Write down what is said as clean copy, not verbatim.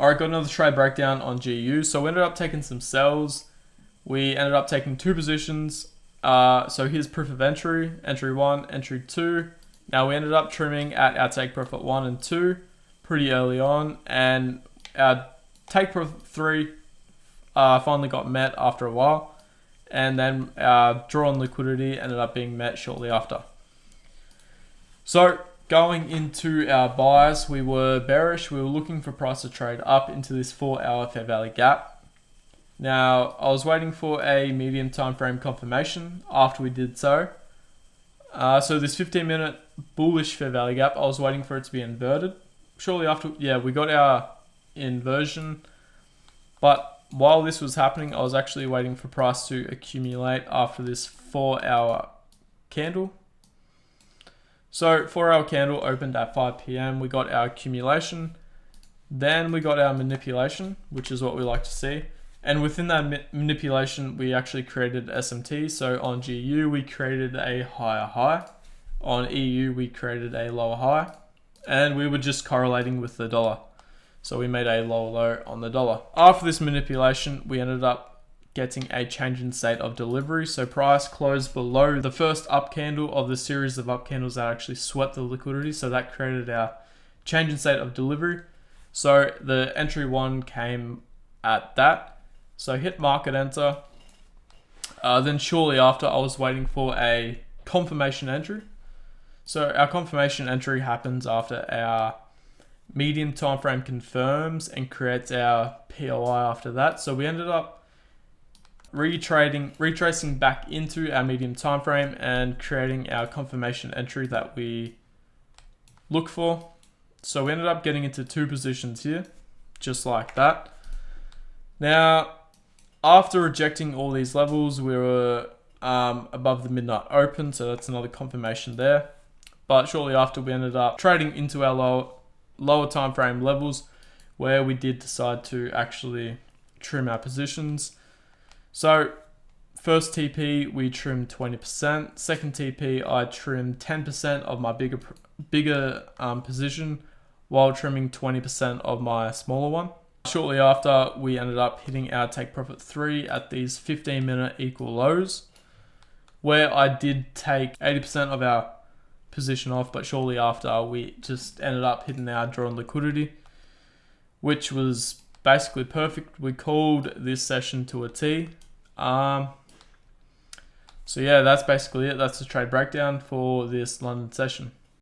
Alright, got another trade breakdown on GU. So we ended up taking some sells. We ended up taking 2 positions. So here's proof of entry, entry 1, entry 2. Now we ended up trimming at our take profit 1 and 2 pretty early on, and our take profit 3 finally got met after a while, and then our draw on liquidity ended up being met shortly after. So going into our buys, we were bearish. We were looking for price to trade up into this 4-hour fair value gap. Now I was waiting for a medium time frame confirmation. After we did so, so this 15-minute bullish fair value gap, I was waiting for it to be inverted. Shortly after, yeah, we got our inversion, but while this was happening, I was actually waiting for price to accumulate after this 4-hour candle. So 4-hour candle opened at 5 p.m. We got our accumulation, then we got our manipulation, which is what we like to see. And within that manipulation, we actually created SMT. So on GU, we created a higher high. On EU, we created a lower high. And we were just correlating with the dollar. So we made a lower low on the dollar. After this manipulation, we ended up getting a change in state of delivery. So price closed below the first up candle of the series of up candles that actually swept the liquidity. So that created our change in state of delivery. So the entry 1 came at that. So hit market enter. Then shortly after, I was waiting for a confirmation entry. So our confirmation entry happens after our medium time frame confirms and creates our POI after that. So we ended up retracing back into our medium time frame and creating our confirmation entry that we look for. So we ended up getting into 2 positions here, just like that. Now, after rejecting all these levels, we were above the midnight open, so that's another confirmation there. But shortly after, we ended up trading into our lower time frame levels, where we did decide to actually trim our positions. So first TP, we trimmed 20%. Second TP, I trimmed 10% of my bigger position, while trimming 20% of my smaller one. Shortly after, we ended up hitting our take profit 3 at these 15-minute equal lows, where I did take 80% of our position off, but shortly after, we just ended up hitting our draw on liquidity, which was basically perfect. We called this session to a T. So yeah, that's basically it. That's the trade breakdown for this London session.